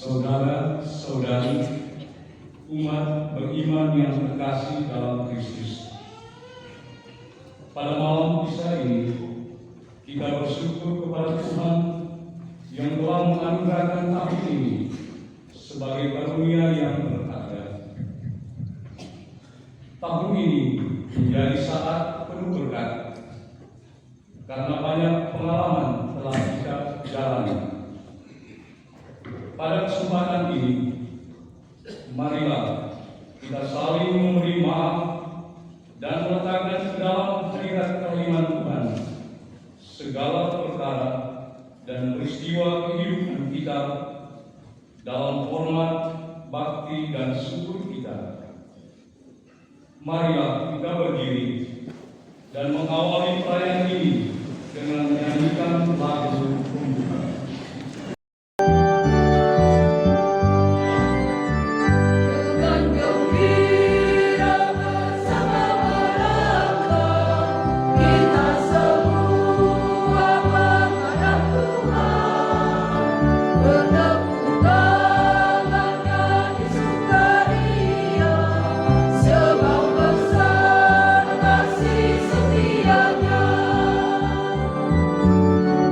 saudara-saudari, umat beriman yang terkasih dalam Kristus. Pada malam Isya ini, kita bersyukur kepada Tuhan yang telah menganugerahkan tahun ini sebagai karunia yang berharga. Tahun ini menjadi saat penuh berkat, karena banyak pengalaman telah kita jalani. Pada kesempatan ini, marilah kita saling memberi maaf dan meletakkan ke dalam hadirat kalimat Tuhan segala perkara dan peristiwa kehidupan kita dalam hormat, bakti, dan syukur kita. Marilah kita berdiri dan mengawali perayaan ini dengan menyanyikan lagu pembuka.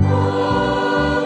Oh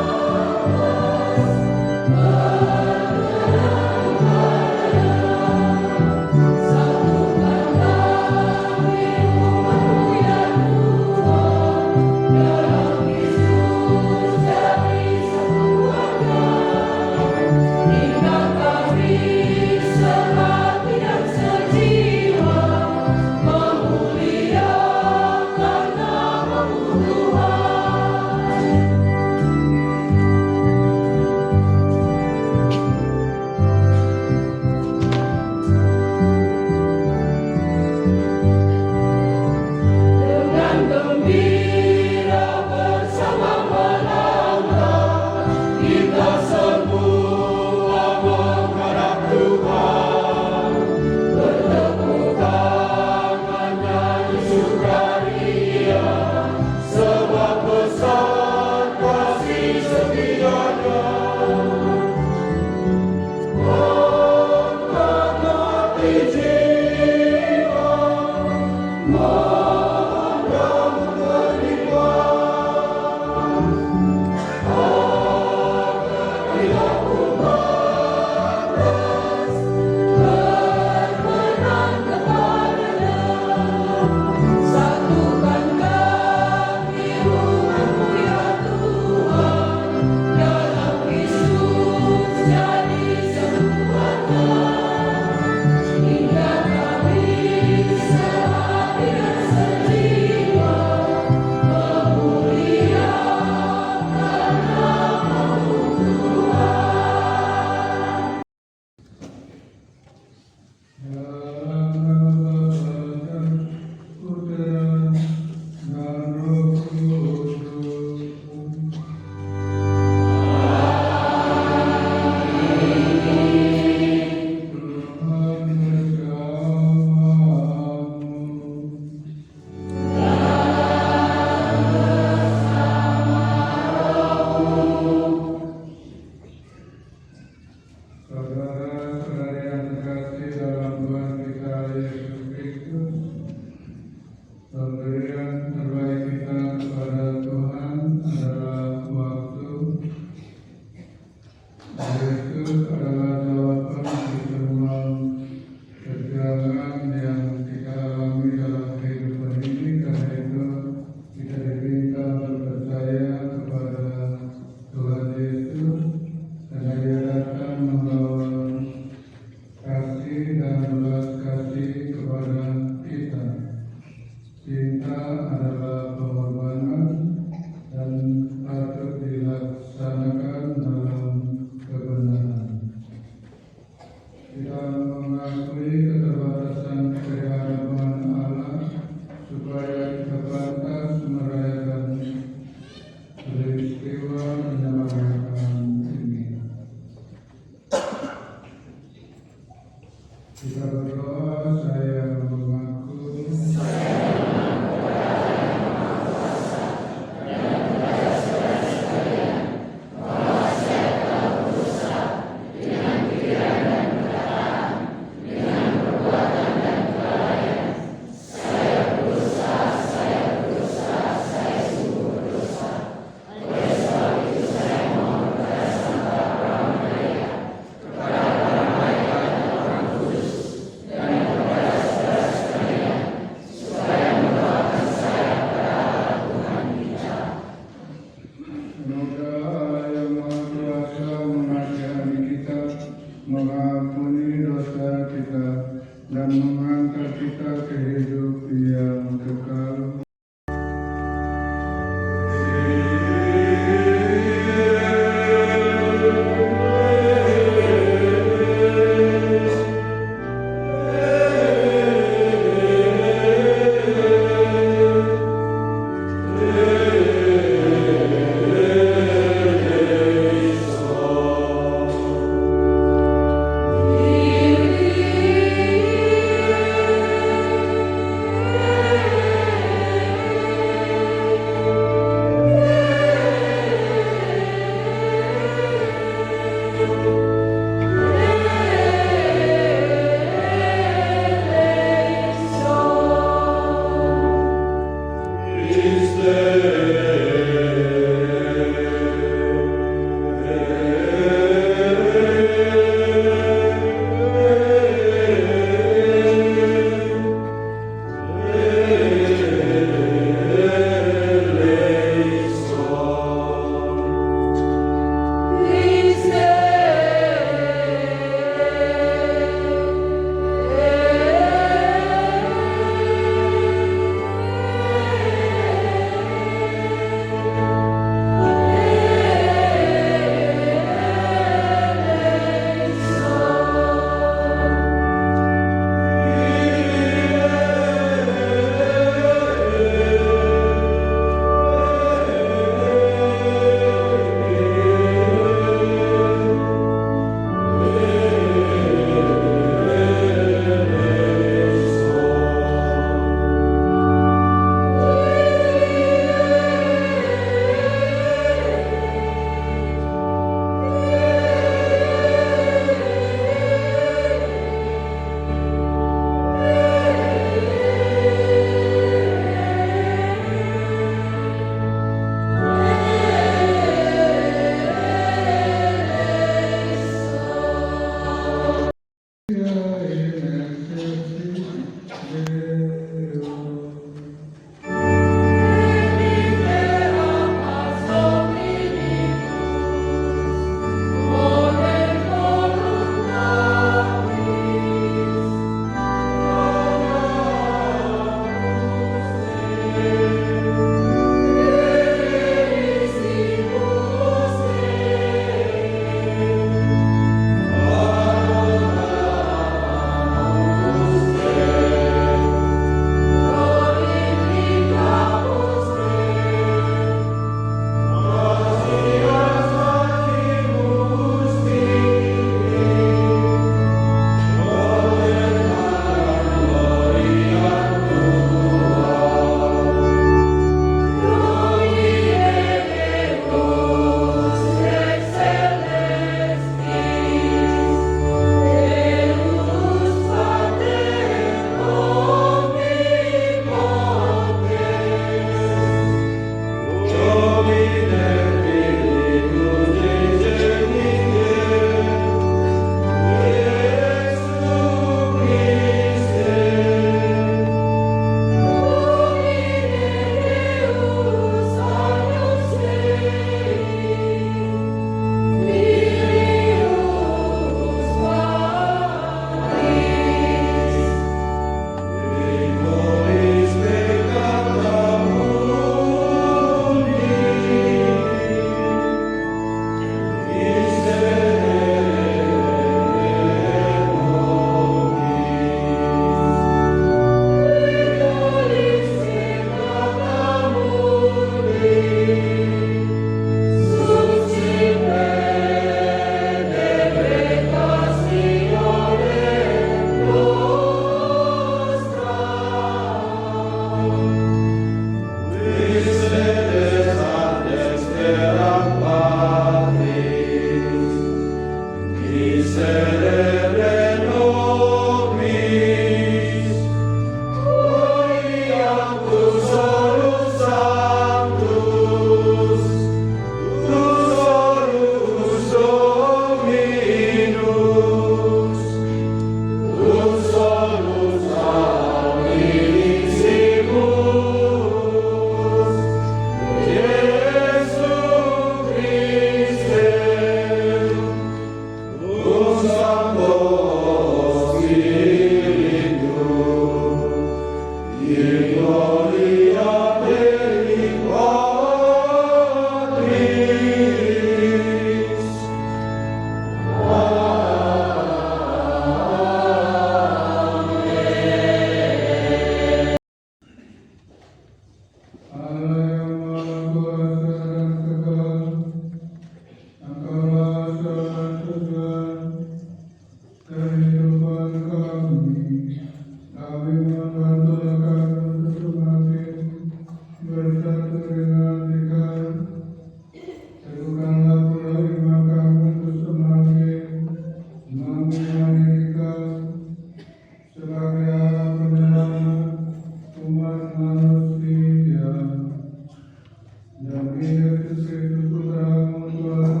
Yesus Kristus Putramu Tuhan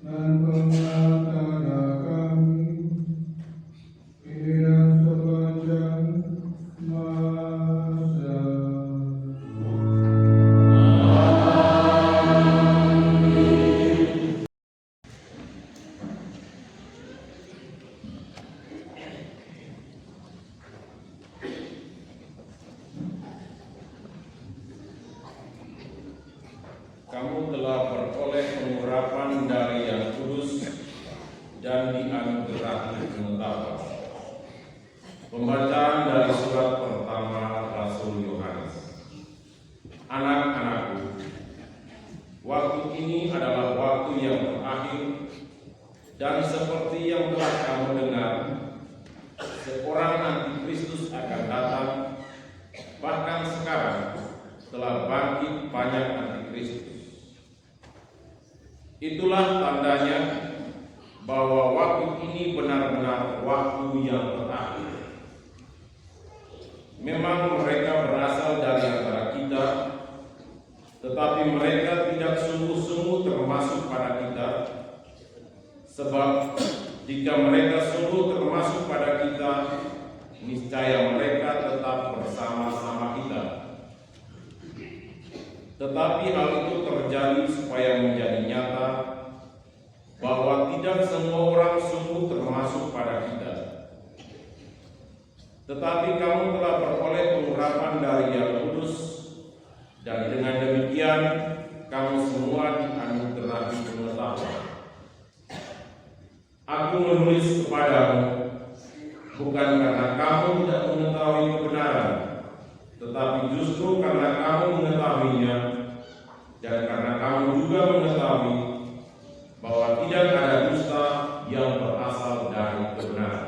dan Pengatara kami, kini dan sepanjang masa. Kamu telah beroleh pengurapan dari Yang Kudus dan dianugerahi pengetahuan. Pembacaan dari surat pertama Rasul Yohanes. Anak-anakku, waktu ini adalah waktu yang terakhir, dan seperti yang telah kamu dengar, seorang antikristus akan datang. Bahkan sekarang telah bangkit banyak antikristus. Itulah tandanya bahwa waktu ini benar-benar waktu yang terakhir. Memang mereka berasal dari antara kita, tetapi mereka tidak sungguh-sungguh termasuk pada kita. Sebab jika mereka sungguh termasuk pada kita, niscaya mereka tetap bersama-sama kita. Tetapi hal itu terjadi supaya menjadi nyata bahwa tidak semua orang sungguh termasuk pada kita. Tetapi kamu telah beroleh pengurapan dari Yang Kudus, dan dengan demikian kamu semua dianugerahi pengetahuan. Aku menulis kepadamu bukan karena kamu tidak mengetahui kebenaran, tetapi justru karena kamu mengetahuinya, dan karena kamu juga mengetahui bahwa tidak ada dusta yang berasal dari kebenaran.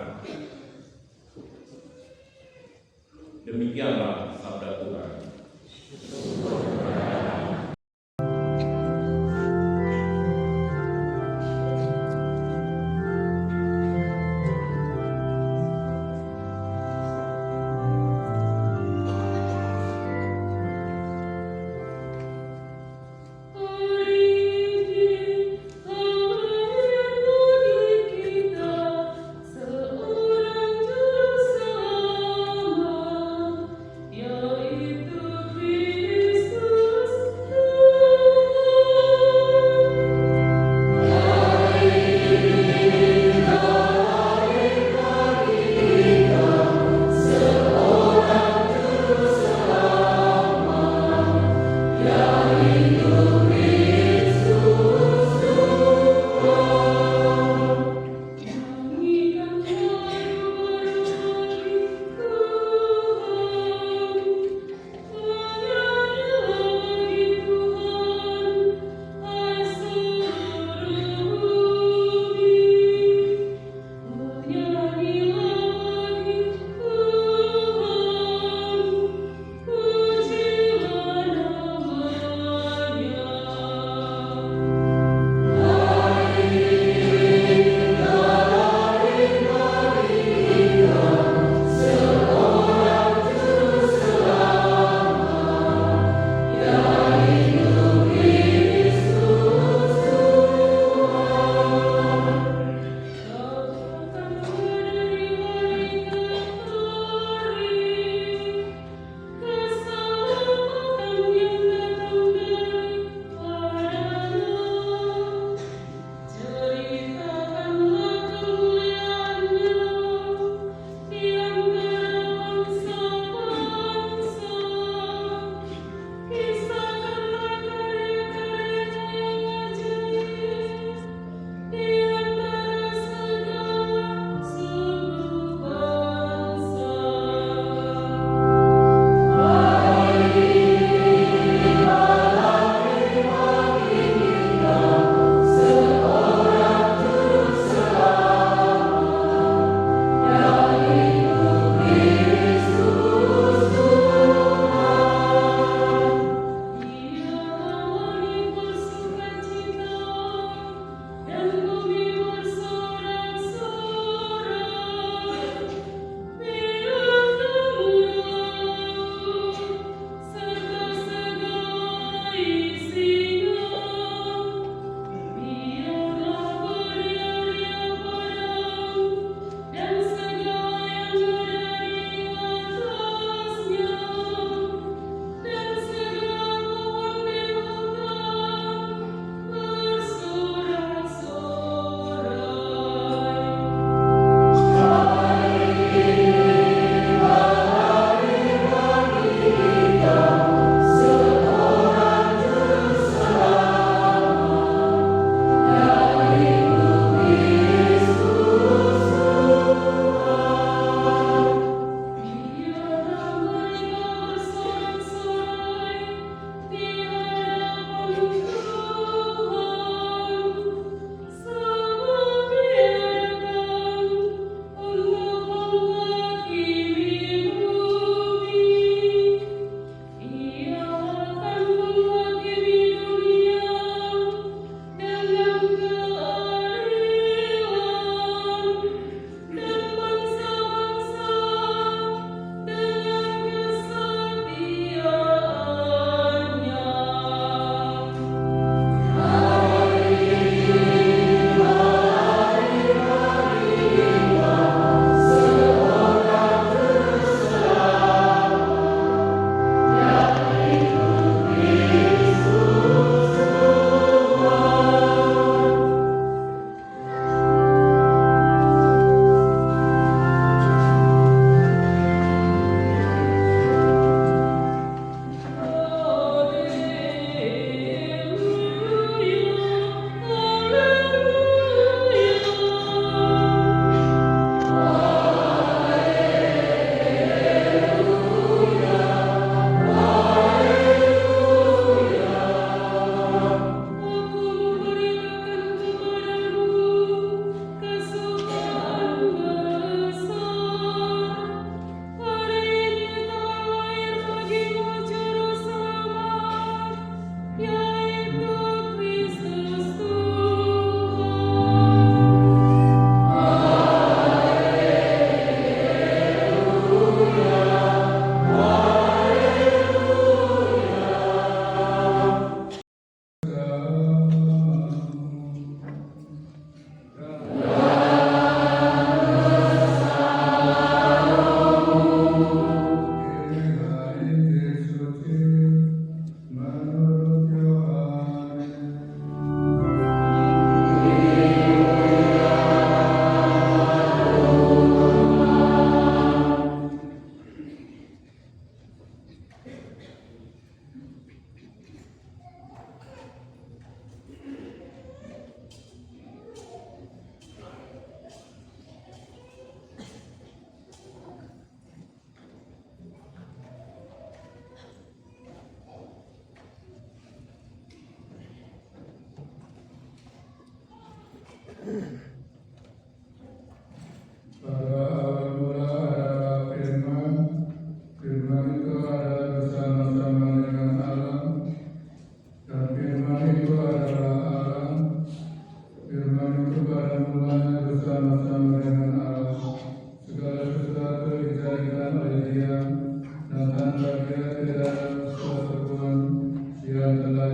Demikianlah sabda Tuhan. Hari ini, hari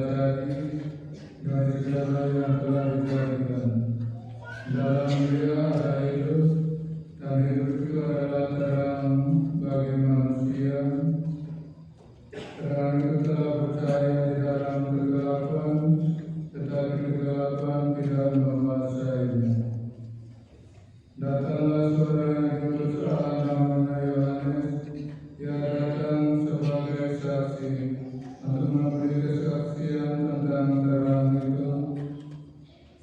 jadi dari segala yang telah dijadikan. Dalam Dia ada hidup, dan hidup itu adalah terang bagi manusia. Terang itu telah bercahaya di dalam kegelapan, tetapi kegelapan tidak menguasainya. Datanglah seorang yang diutus Allah namanya Yohanes. Ia datang sebagai saksi untuk memberi kesaksian tentang terang itu,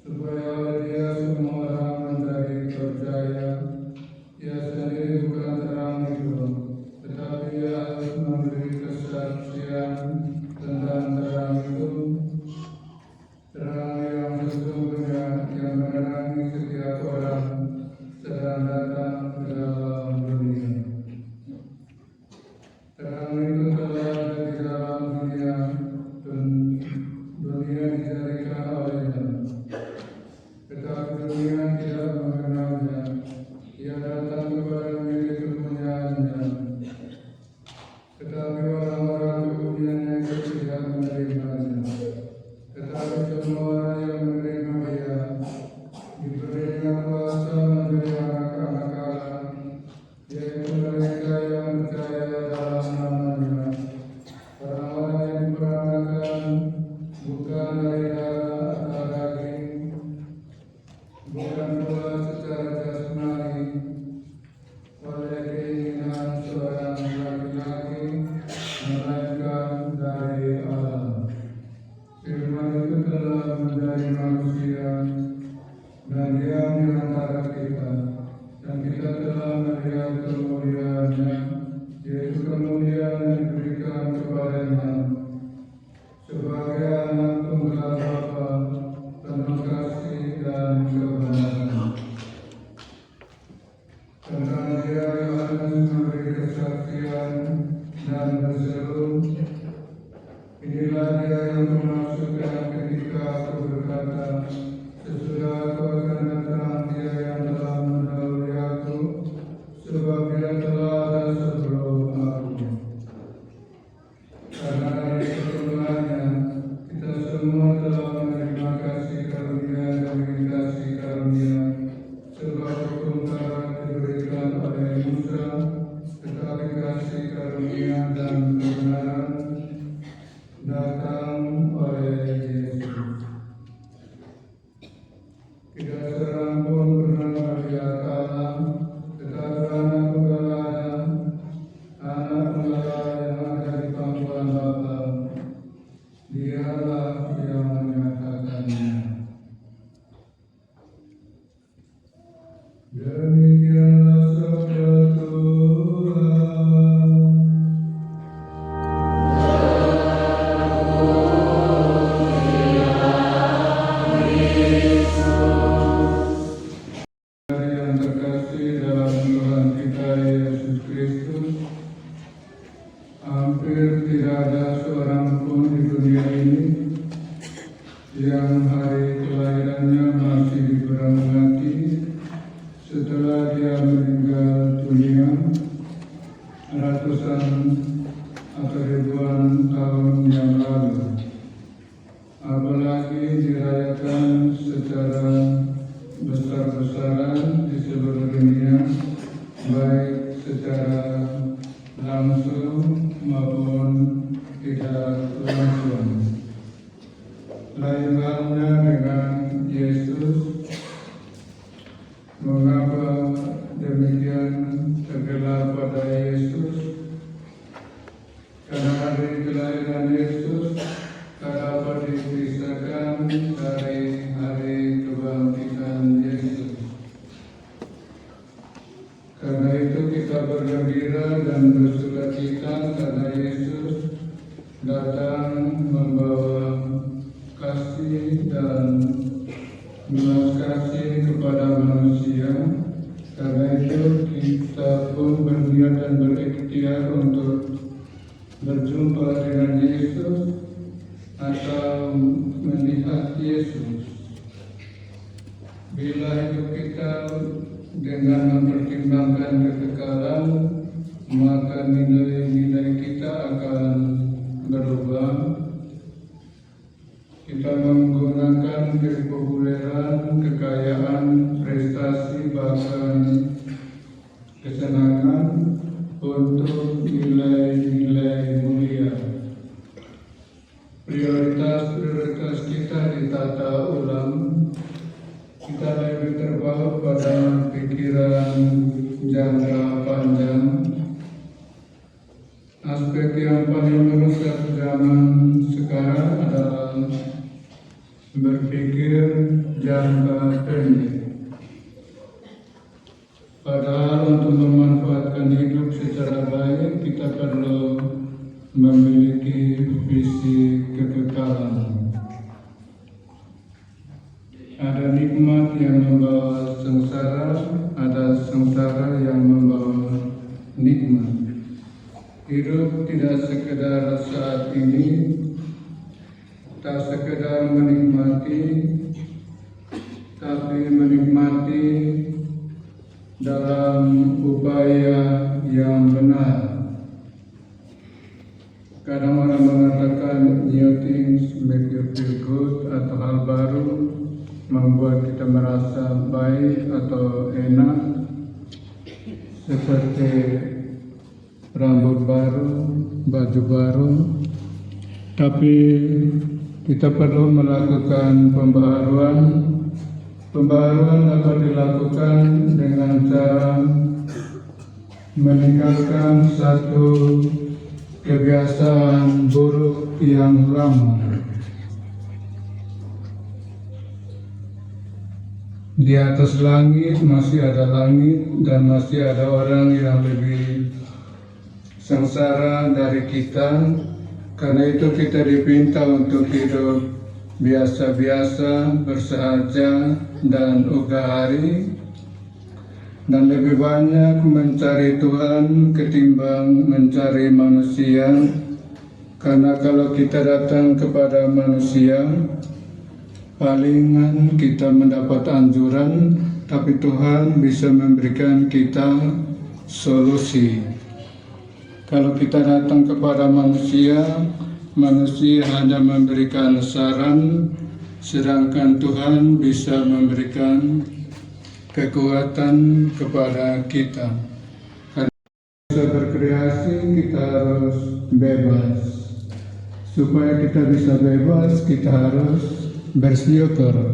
supaya oleh Dia semua orang menjadi percaya. Ia sendiri bukan terang itu, tetapi Ia harus memberi kesaksian tentang terang itu. Terang yang sesungguhnya yang menerangi setiap orang sedang datang ke dalam dunia. Terang itu telah ada di dalam dunia, dan dunia dijadikan olehnya, tetapi dunia tidak mengenalnya. Ia datang kepada milik kepunyaannya, tetapi orang-orang kepunyaannya itu tidak menerimanya. Tetapi semua orang yang menerima Dia diberinya kuasa menjadi anak-anak Allah, yaitu mereka yang percaya dalam nama-Nya. Orang-orang yang diperanakan bukan dari darah atau daging, bukan pula secara jasmani oleh keinginan seorang laki-laki, melainkan dari Allah. Firman itu telah menjadi manusia dan diam di antara kita, dan kita telah melihat kemuliaan-Nya, yaitu kemuliaan yang diberikan kepadanya sebagai anak tunggal Bapa, penuh kasih dan kebenaran. Tentang Dia Yohanes memberi kesaksian dan berseru, inilah Dia yang memasukkan ketika Aku berkata, sesudah Aku akan datang, Dia yang telah mendahului Aku, sebab Dia telah ada sebelum Aku. Karena dari keturunannya, kita semua telah menerima kasih karunia demi kasih karunia, sebab hukum Taurat diberikan oleh Musa, tetapi kasih karunia dan kebenaran datang oleh Yesus. Tidak seorang pun pernah melihat Allah, tetapi anak tunggal yang ada di pangkuan Bapa, Dialah yang menyatakannya. Demikianlah sabda Tuhan. Yang terkasih dalam Tuhan kita Yesus Kristus, hampir tidak ada seorang pun di dunia ini yang hari kelahirannya masih diperingati setelah dia meninggal dunia ratusan atau ribuan tahun yang lalu, apalagi dirayakan secara besar-besaran di seluruh dunia, baik secara langsung maupun tidak langsung. Lain halnya dengan Yesus. Mengapa demikian tergelar pada Yesus? Karena hari kelahiran Yesus tak dapat dipisahkan dari hari kebangkitan Yesus. Karena itu kita bergembira dan bersukacita karena Yesus datang membawa kasih dan belas kasih kepada manusia. Karena itu kita pun berniat dan berikhtiar untuk berjumpa dengan Yesus atau melihat Yesus. Bila hidup kita dengan mempertimbangkan kekekalan, maka nilai-nilai kita akan berubah. kita menggunakan kepopuleran, kekayaan, prestasi, bahkan kesenangan untuk nilai-nilai mulia. Prioritas kita ditata ulang. Kita lebih terpaut pada pikiran jangka panjang. Aspek yang paling merusak zaman sekarang adalah berpikir jangka pendek. Padahal untuk memanfaatkan hidup secara baik, kita perlu memiliki visi kekekalan. Ada nikmat yang membawa sengsara, ada sengsara yang membawa nikmat. Hidup tidak sekedar saat ini, tak sekedar menikmati, tapi menikmati dalam upaya yang benar. Kadang orang mengatakan new things make you feel good, atau hal baru membuat kita merasa baik atau enak, seperti rambut baru, baju baru. Tapi kita perlu melakukan pembaharuan. Pembaharuan dapat dilakukan dengan cara meninggalkan satu kebiasaan buruk yang lama. Di atas langit masih ada langit, dan masih ada orang yang lebih sengsara dari kita. Karena itu kita dipinta untuk hidup biasa-biasa, bersahaja, dan ugahari, dan lebih banyak mencari Tuhan ketimbang mencari manusia. Karena kalau kita datang kepada manusia, palingan kita mendapat anjuran, tapi Tuhan bisa memberikan kita solusi. Kalau kita datang kepada manusia, manusia hanya memberikan saran, sedangkan Tuhan bisa memberikan kekuatan kepada kita. Karena bisa berkreasi, kita harus bebas. Supaya kita bisa bebas, kita harus bersyukur.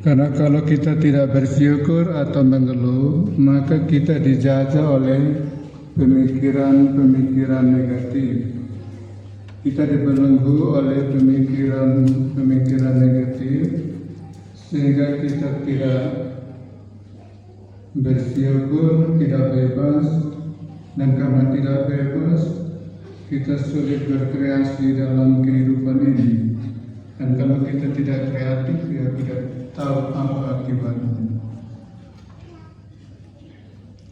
Karena kalau kita tidak bersyukur atau mengeluh, maka kita dijajah oleh pemikiran-pemikiran negatif. Kita dibelenggu oleh pemikiran negatif, sehingga kita tidak bersyukur, tidak bebas, dan karena tidak bebas, kita sulit berkreasi dalam kehidupan ini. Dan kalau kita tidak kreatif, ya tidak tahu apa akibatnya.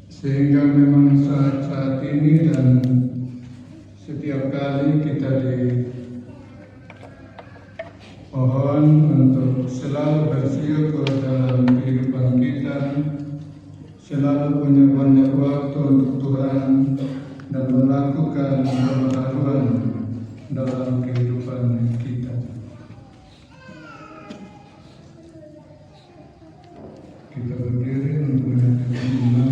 Sehingga memang saat ini dan setiap kali kita dimohon untuk selalu bersyukur dalam kehidupan kita, selalu punya banyak waktu untuk Tuhan, dan melakukan pembaharuan dalam kehidupan kita. Kita berdiri untuk menyatakan iman.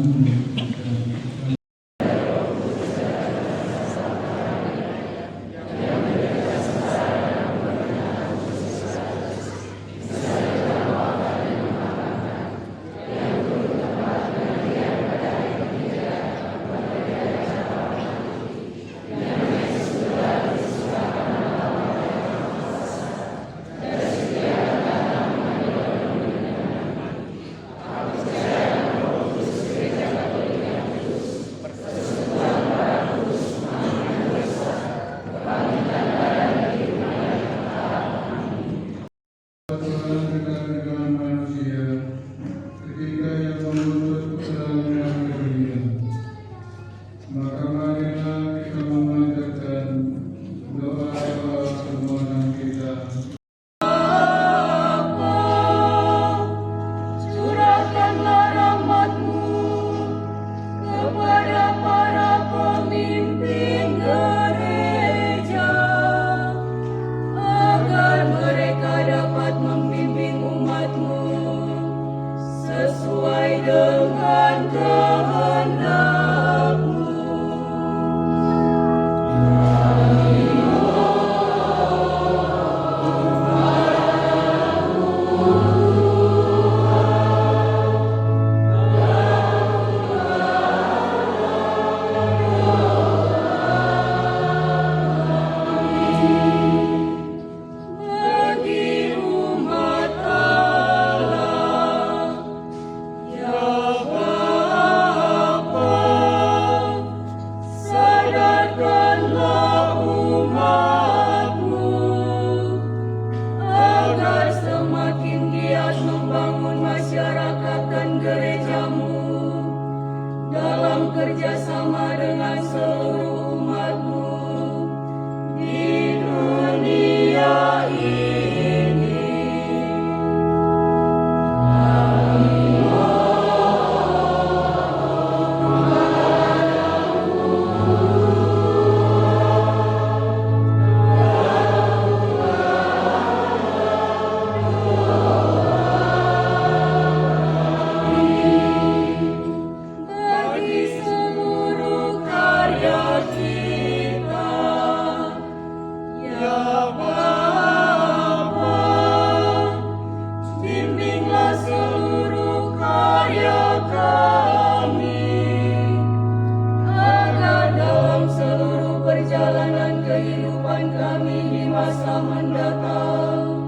datang,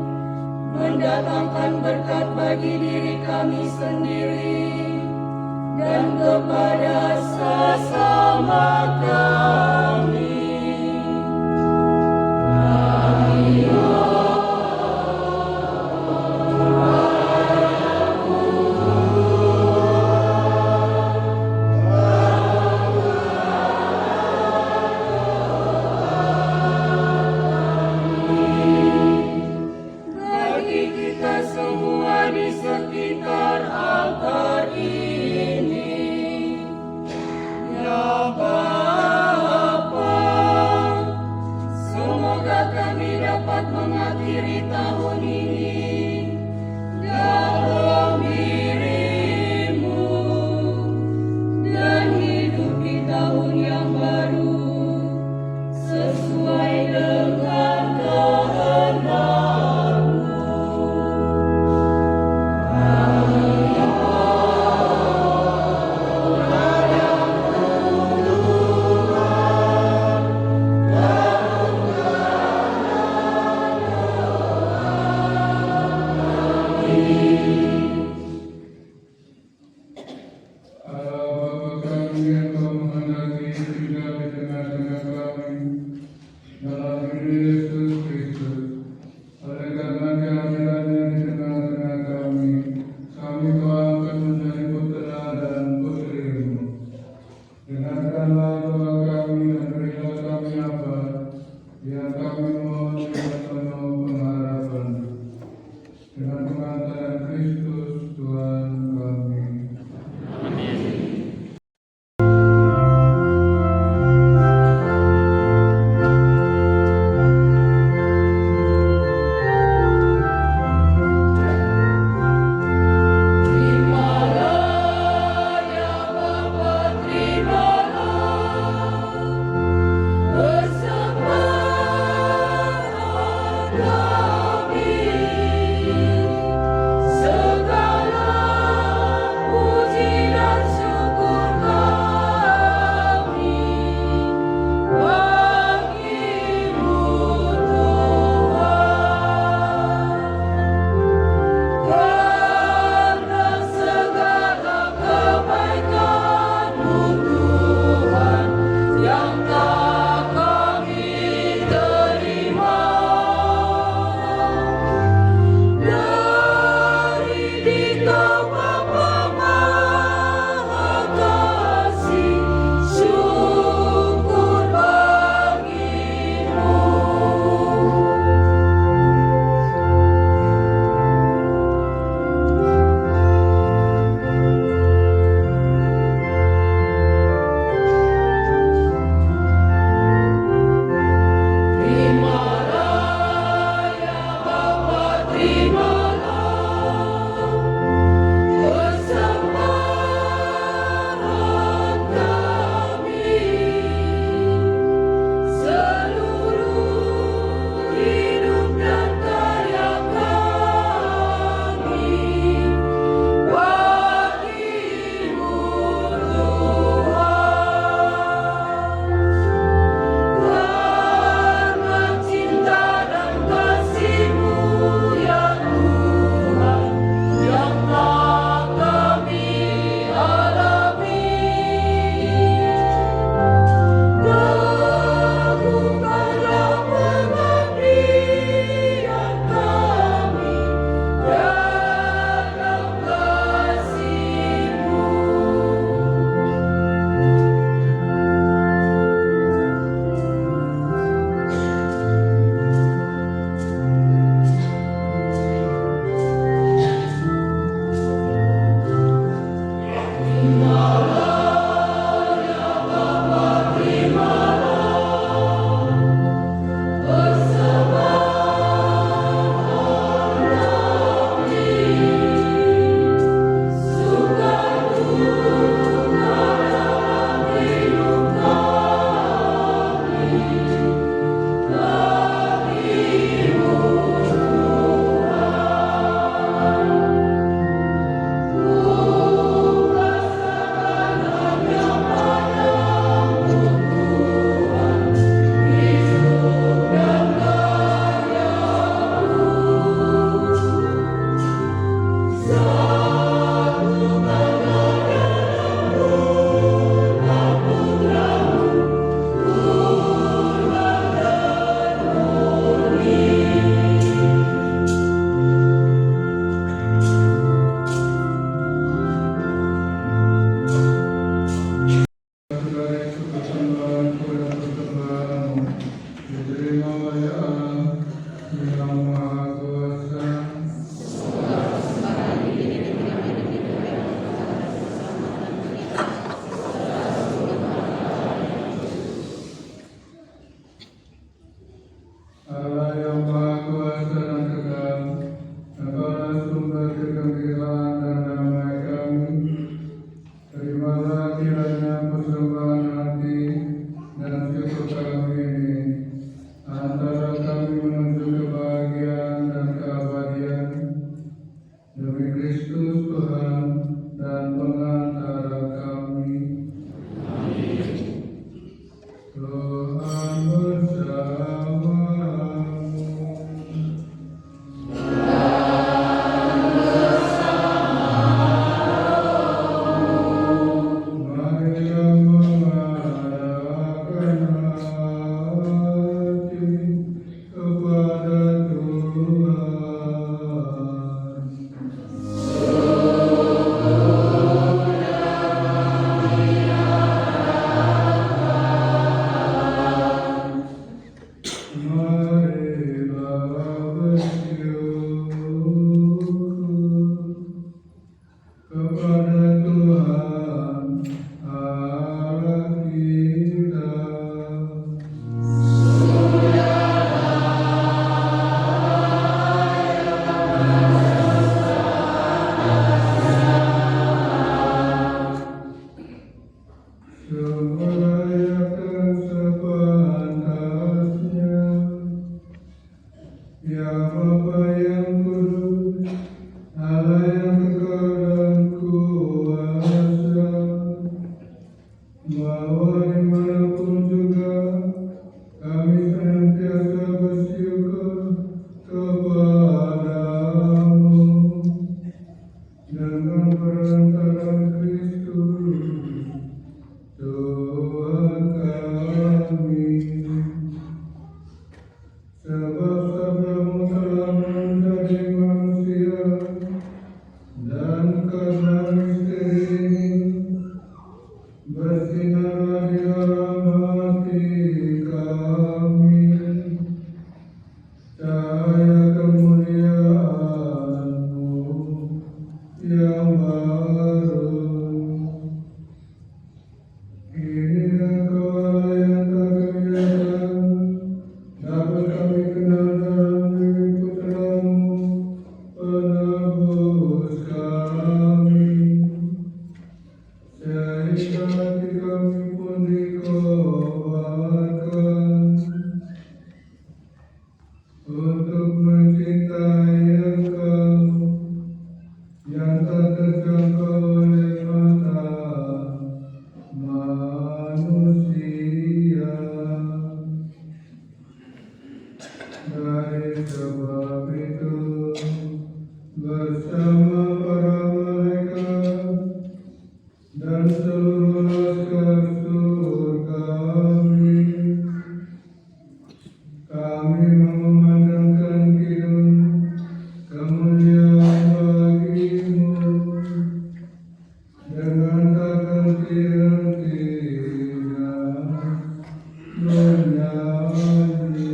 mendatangkan berkat bagi diri kami sendiri dan kepada sesama kami. Bagi kita semua di sekitar altar ini, ya Bapa, semoga kami dapat mengakhiri tahun ini dalam diri-Mu dan hidup di tahun yang baru sesuai dengan kehendak-Mu. Allah Bapa kami yang Kau menghendaki tinggal di tengah-tengah kami dalam diri Yesus Kristus, Maha Kuasa, Allah yang Maha Kuasa dan kekal, Engkaulah sumber kegembiraan dan damai kami. Terimalah kiranya persembahan hati dan syukur kami ini, antara kami menuju kebahagiaan dan keabadian, demi Kristus Tuhan dan pengantara kami. Tuhan bersamamu. Marilah mengarahkan hati kepada Tuhan. Marilah bersyukur kepada Tuhan Allah kita. Supaya sepantasnya, ya Bapa yang kudus, Allah yang kekal dan kuasa, bahwa dimanapun juga kami senantiasa bersyukur kepadamu dengan perantaraan Kristus Tuhan kami. Sebab sabdamu telah menjadi manusia, dan karena misteri ini bersinarlah di dalam hati kami cahaya kemuliaan-Mu yang baru. Ini Engkau Allah yang tak kelihatan, dapat kami kenal dalam diri Putra-Mu, penebus kami, sehingga hati kami pun dikobarkan untuk mencintai Engkau yang tak terjangkau oleh mata manusia. Dari sebab itu, bersama para malaikat dan seluruh laskar surgawi, kami memandangkan kidung kemuliaan bagi-Mu dengan tak henti-hentinya menyanyi.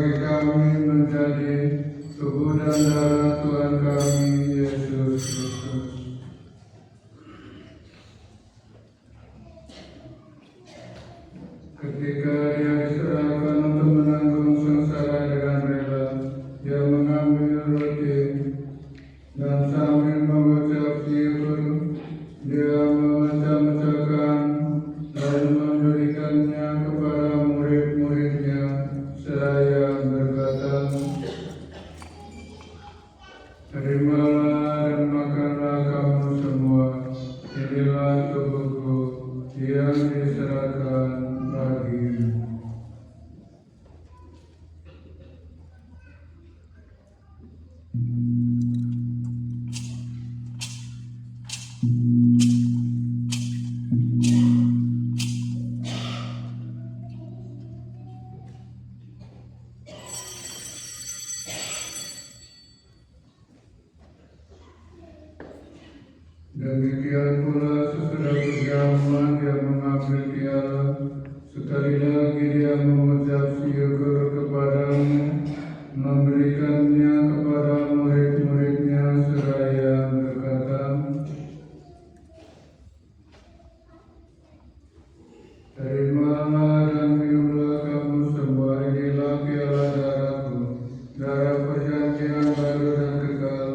bagi kami menjadi tubuh dan darah Tuhan kami Yesus Kristus. Ketika Dia diserahkan untuk menanggung sengsara dengan rela, Dia mengambil roti dan sambil mengucap syukur, Dia memecah-mecahkan lalu memberikannya kepada murid-muridnya seraya berkata, "Terimalah dan makanlah kamu semua, inilah tubuhku yang diserahkan bagimu." Demikian pula sesudah berjamuan Dia mengambil piala, sekali lagi Dia mengucap syukur kepadamu, memberikannya kepada murid-muridnya seraya berkata, "Terimalah dan minumlah kamu semua, inilah piala darahku, darah perjanjian baru dan kekal,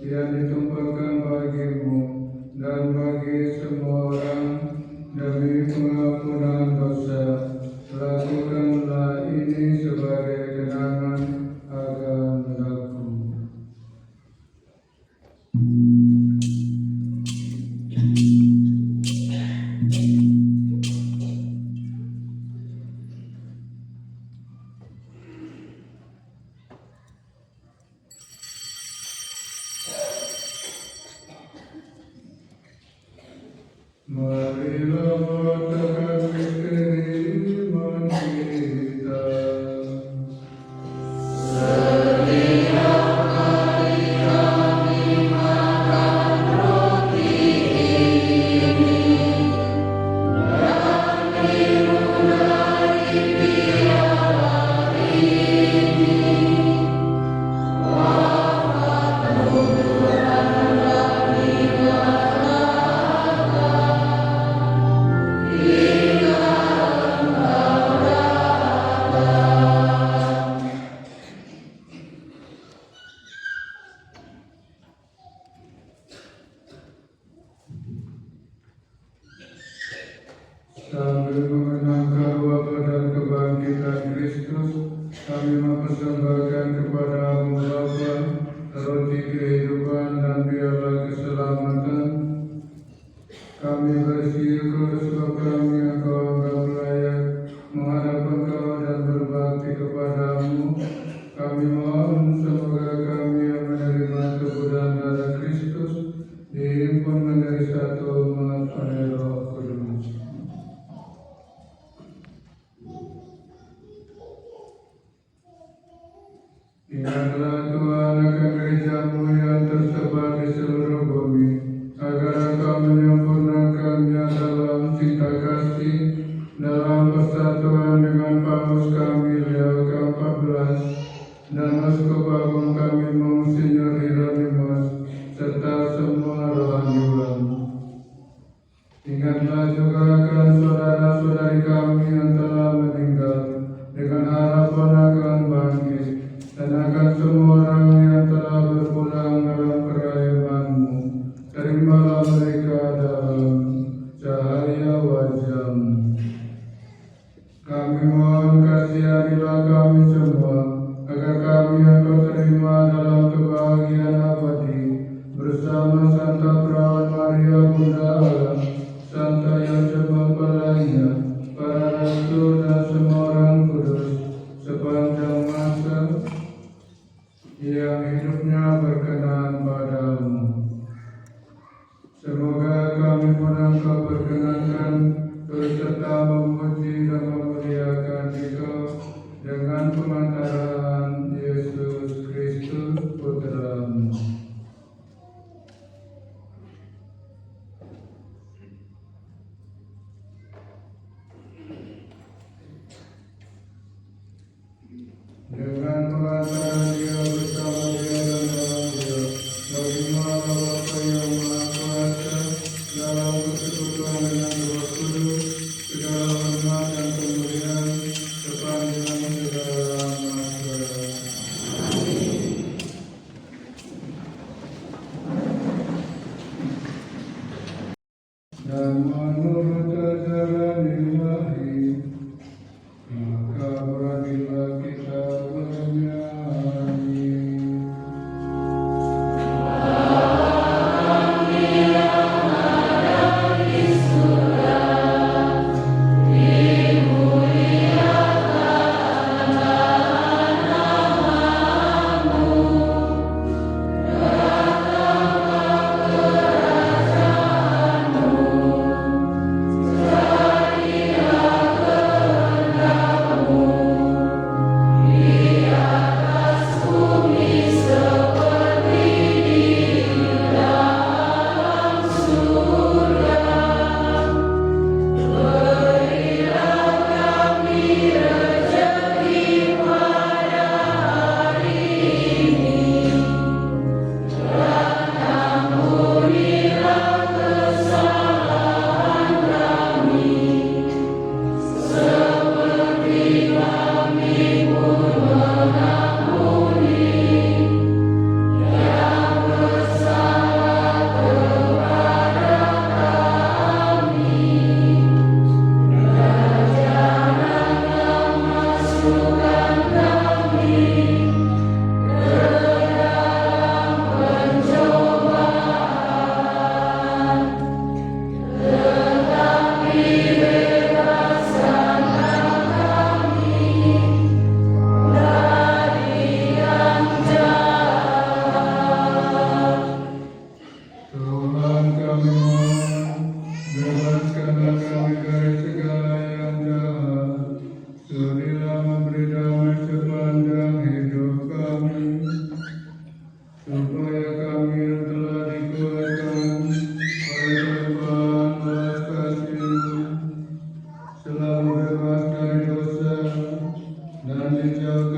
yang ditumpahkan bagimu dan bagi semua orang demi pengampunan dosa. Lakukanlah ini sebagai kenangan akan aku." Marilah menyatakan misteri iman kita. Sambil mengenangkan wafat dan kebangkitan Kristus, kami mempersembahkan kepadamu Bapa roti kehidupan dan piala keselamatan. Kami bersyukur sebab kami Engkau anggap layak menghadap Engkau dan berbakti kepadamu. Kami mohon semoga kami yang menerima tubuh dan darah Kristus dihimpun menjadi satu umat oleh Roh Kudus. Ingatlah Tuhan akan gereja-Mu yang tersebar di seluruh bumi, agar Engkau menyempurnakannya dalam cinta kasih, dalam persatuan dengan Paus kami Leo ke-14 dan Uskup Agung kami Monsinyur Hieronymus serta semua rohaniwan. Ingatlah juga akan saudara-saudari kami yang telah meninggal, dengan harapan akan bangkit, dan akan semua orang yang telah berpulang dalam kerajaan-Mu. Terimalah mereka dalam cahaya wajah-Mu. Kami mohon kasihanilah kami semua, agar kami Engkau terima dalam kebahagiaan abadi bersama Santa Perawan Maria Bunda Allah, Santa Yosef mempelainya, para rasul dan semua orang kudus sepanjang masa yang hidupnya berkenan padamu. Semoga kami pun Engkau berkenankan turut serta memuji dan memuliakan Engkau dengan pemantaran Yesus Kristus Putra-Mu. Dengan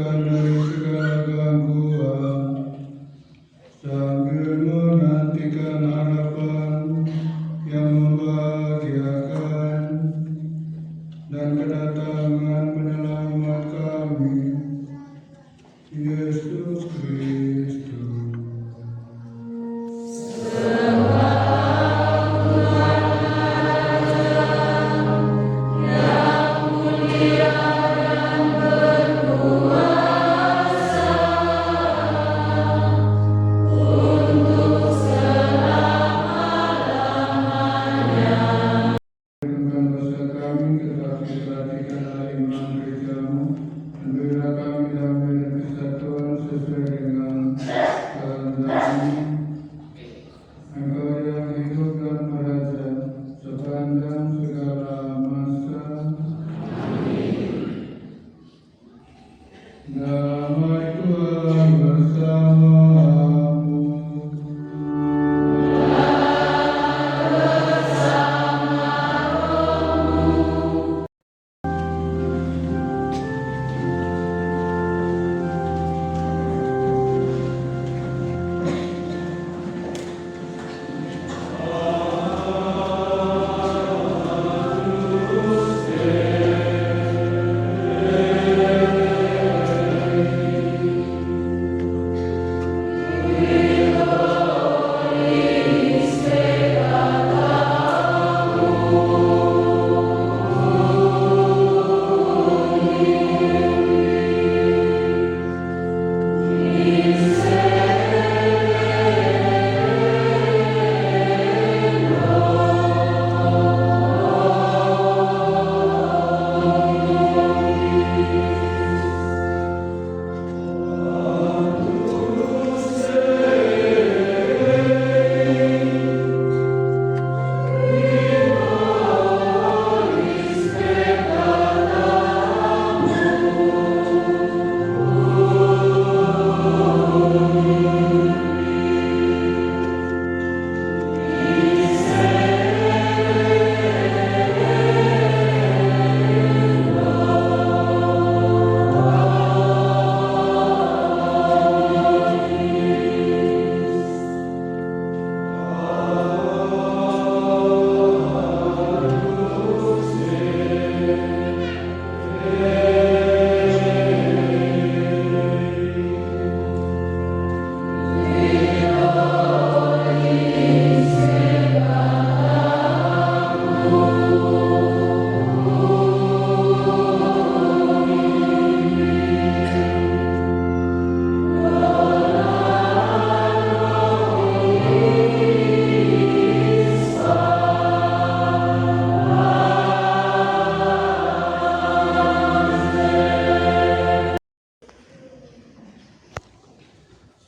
dijauhkan dari segala gangguan, sambil menantikan harapan yang membahagiakan dan kedatangan penyelamat kami, Yesus Kristus. Perlindungan dosa kami, tetapi perhatikanlah iman gerejamu, dan berilah kami damai dan kesatuan sesuai dengan kehendakmu. Engkau yang hidup dan beraja sepanjang segala masa. Damai Tuhan bersamamu.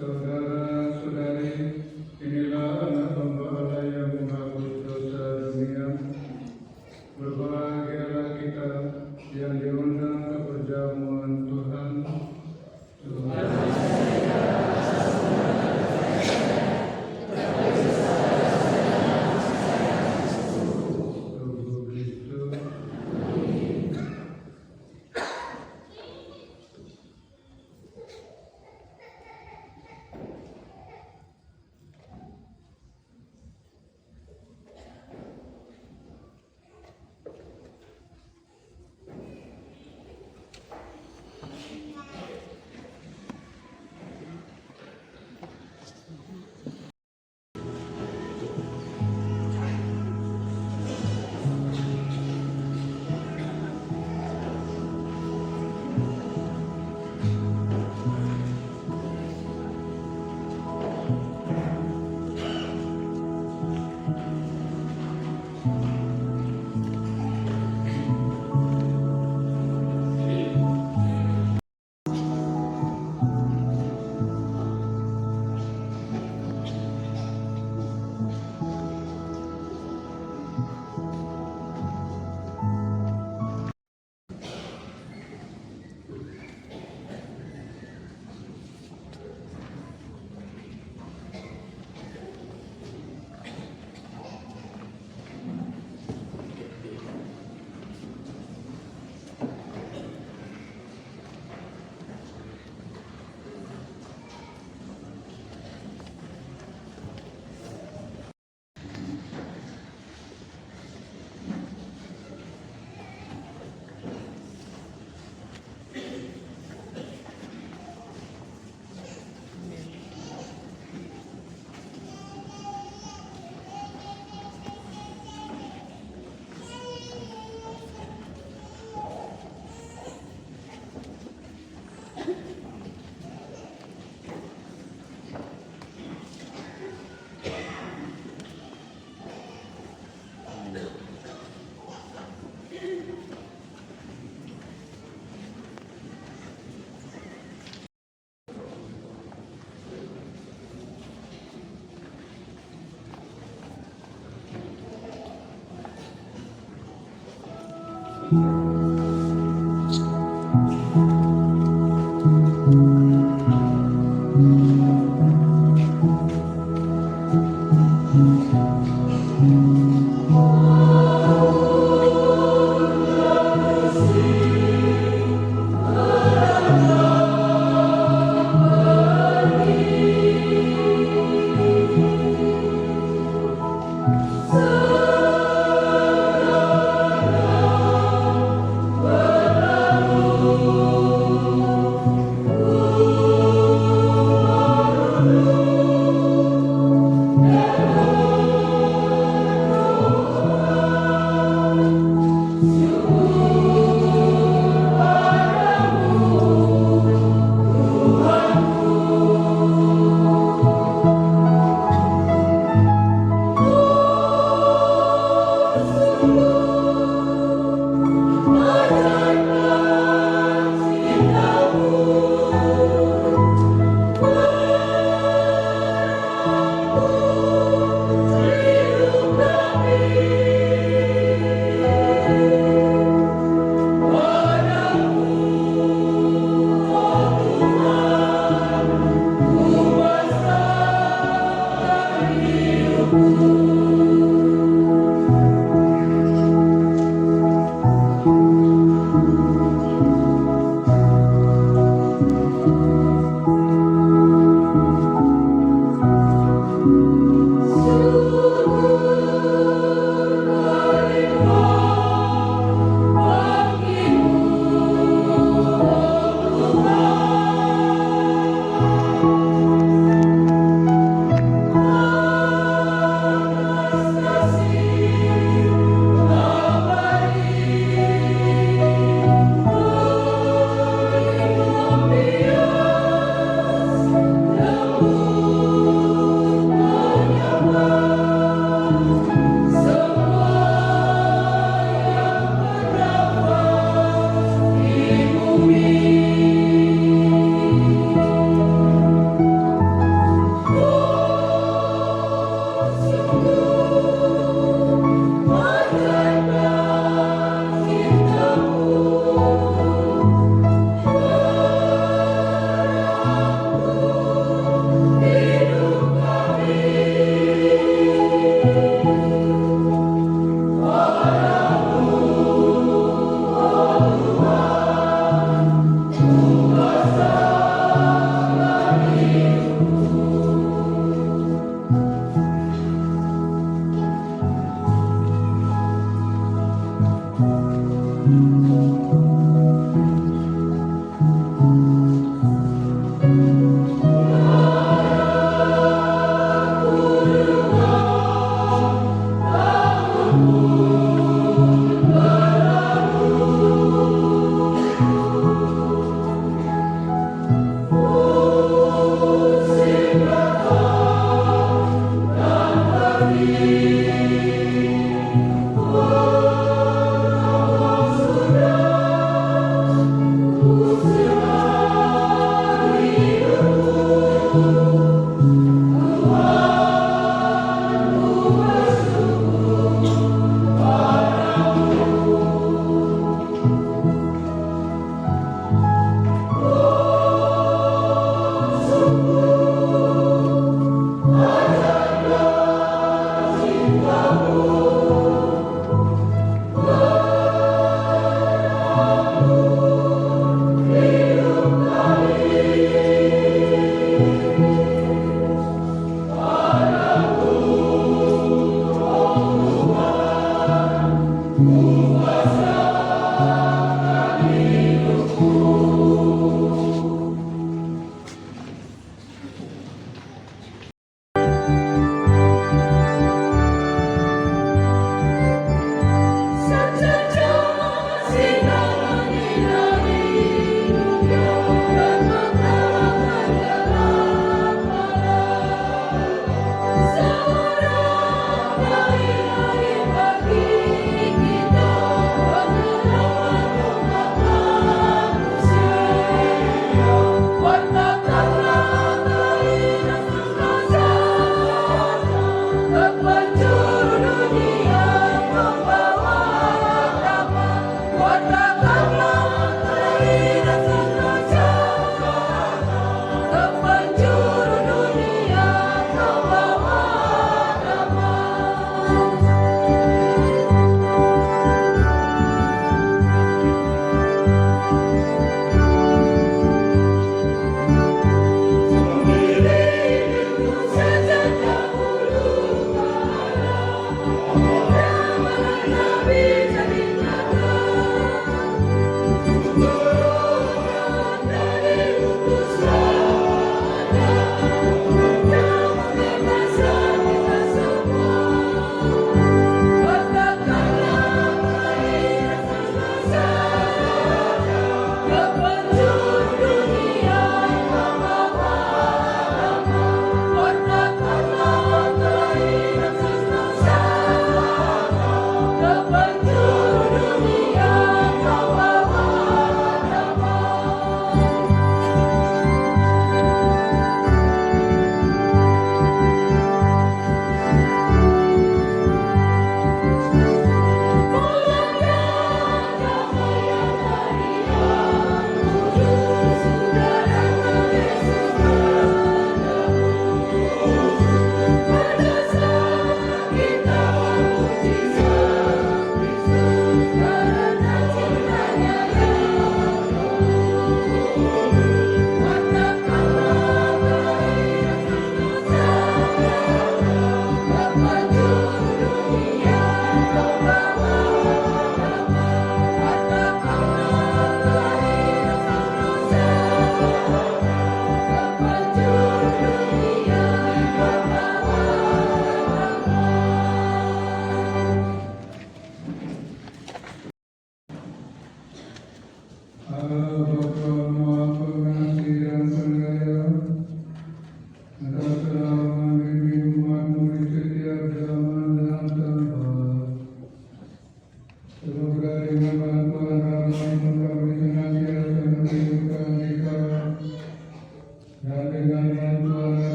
Saudara-saudari, inilah anak domba Allah yang menghapus dosa dunia. Berbahagialah kita yang diundang ke perjamuan Tuhan. Tuhan tubuh Kristus.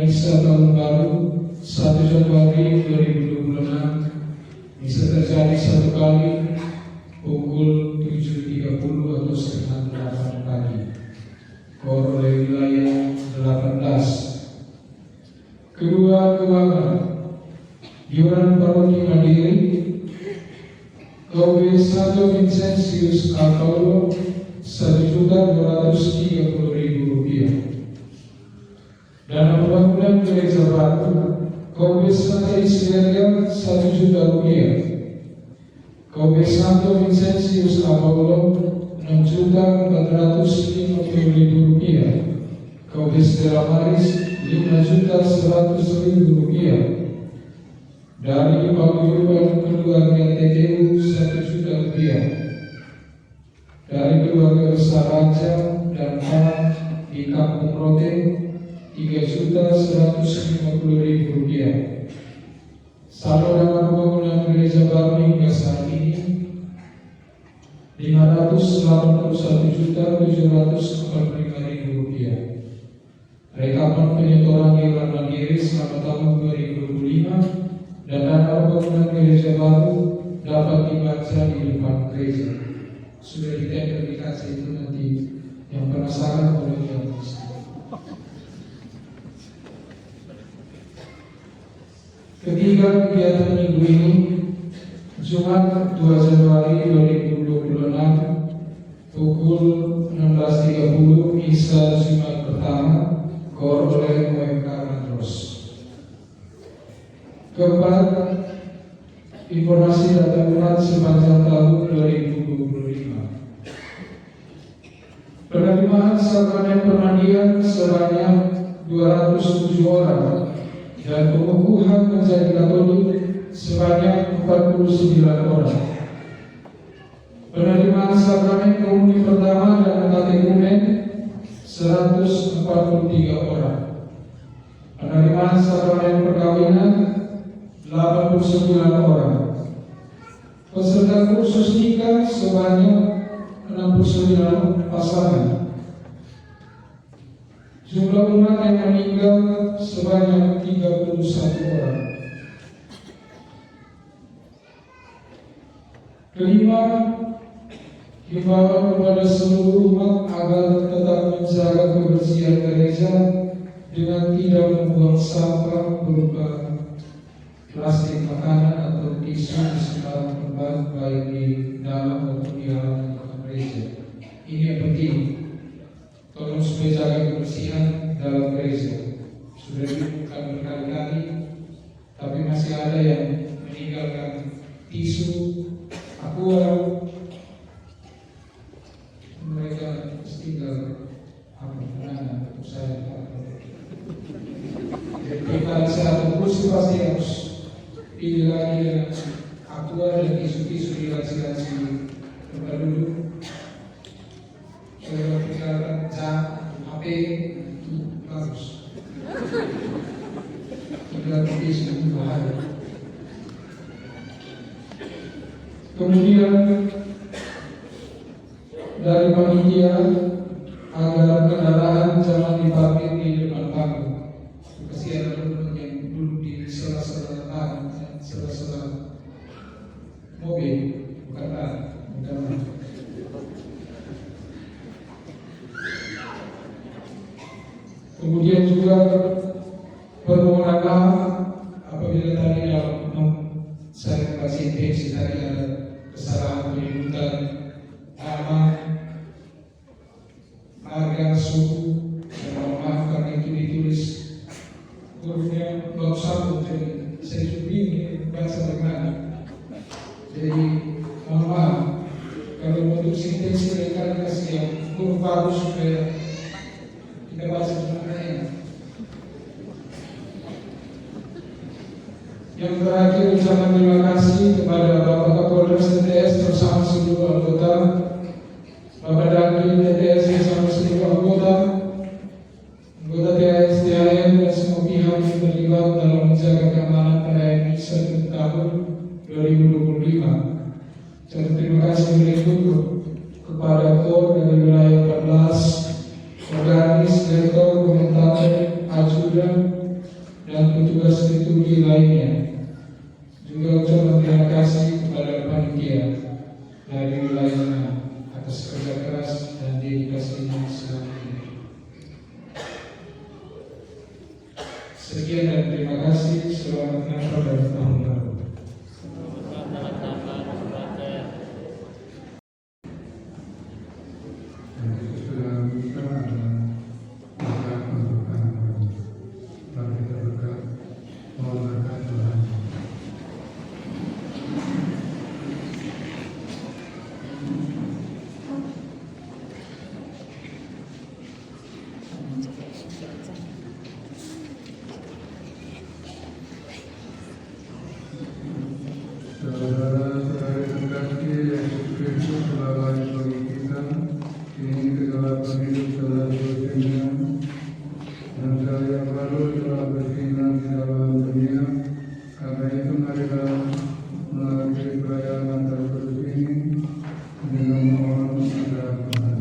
misa tahun baru 1 Januari 2026 bisa terjadi satu kali pukul 7.30 atau setengah 8 pagi. KOR oleh wilayah 18. Kedua keuangan iuran paroti mandiri KUB Santo Vincentius A. Paulo Rp1.230.000. Dana pembangunan gereja baru KUB Santa Ismeria Rp1 juta. KUB Santo Vincentius A. Paulo Rp6.450.000. KUB Stella Maris Rp5.100.000. Dari paguyuban keluarga TTU Rp1 juta. Dari keluarga besar Raja dan Pak di Kampung Rote Rp3.150.000. Saldo dana pembangunan gereja baru hingga saat ini Rp581.745.000. Rekapan penyetoran iuran mandiri selama tahun 2025 dan dana pembangunan gereja baru dapat dibaca di depan gereja. Sudah ditempel di kaca itu, nanti yang penasaran boleh lihat. Ketiga kegiatan minggu ini, Jumat 2 Januari 2026 pukul 16.30 misa Jumat pertama KOR oleh UMK Mandros. Keempat, informasi data umat sepanjang tahun 2025. Penerimaan sakramen permandian sebanyak 207 orang dan pengukuhan menjadi Katolik sebanyak 49 orang. Penerimaan sakramen komuni pertama dan katekumen 143 orang. Penerimaan sakramen perkawinan 89 orang. Peserta kursus nikah sebanyak 69 pasangan. Jumlah umat yang meninggal sebanyak 31 orang. Kelima, himbauan kepada seluruh umat agar tetap menjaga kebersihan gereja dengan tidak membuang sampah berupa plastik makanan atau tisu di sekitar tempat, baik di dalam maupun di halaman gereja. Ini yang penting. Tolong supaya jaga kebersihan dalam gereja. Sudah dibuka berkali-kali, tapi masih ada yang meninggalkan tisu, aqua. Mereka tinggal apa untuk saya. Kita satu kursi pasti harus pilih lagi dengan aqua dan tisu-tisu di laci-laci tempat duduk. Kalau tinggalkan HP itu bagus. Tinggal tisu itu bahaya. Kemudian dari panitia agar kendaraan jangan diparkir di depan panggung. Kasihan teman-teman yang duduk di sela-sela mobil, bukan Kemudian juga permohonan maaf apabila tadi saya kasih intensi tadi ada kesalahan penyebutan nama, marga, suku, dan mohon maaf karena itu ditulis hurufnya bab satu, jadi saya bingung baca bagaimana. Jadi mohon maaf kalau untuk sintesis mereka kasih yang huruf baru supaya kita baca sebenarnya. Yang terakhir, ucapan terima kasih kepada Bapak Kapolres TTS bersama seluruh anggota, Bapak Dandim TTS bersama seluruh anggota THS, THM dan semua pihak yang terlibat dalam menjaga keamanan perayaan misa tahun 2025. Dan terima kasih berikut kepada KOR dari wilayah 14, Organis, Rektor, Komentator, Ajudan, petugas liturgi lainnya. Juga ucapan terima kasih kepada panitia dari wilayahnya atas kerja keras dan dedikasinya selama ini. Sekian dan terima kasih. Selamat Natal dan Tahun Baru. Saudara-saudara terkasih, Yesus Kristus telah lahir bagi kita. Ini kegelapan hidup telah bersinar, dan cahaya baru telah bersinar di dalam dunia. Karena itu marilah mengakhiri perayaan Natal Kudus ini dengan memohon kepada Tuhan.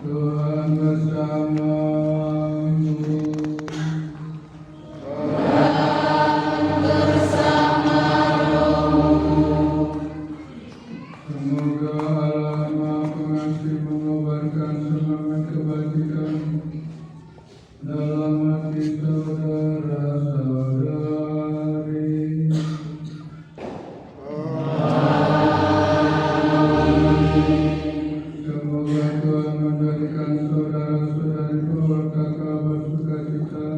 Tuhan bersamamu. Semoga Allah Maha Pengasih mengobarkan semangat kebajikan dalam hati saudara-saudari. Semoga Tuhan menjadikan saudara-saudariku berkata bersukacita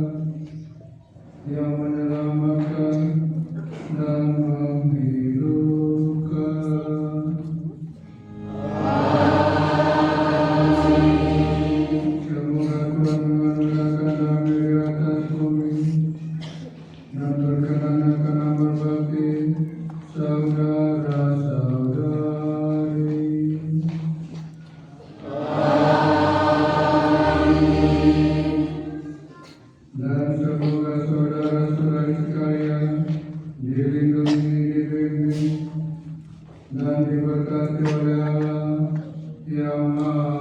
yang menyelamatkan dan menghidupkan. Semoga Tuhan mengaruniakan damai di atas bumi dan berkenan akan berbakti saudara-saudari. Dan semoga saudara-saudari sekalian dilindungi, dibimbing, dan diberkati oleh Allah yang Maha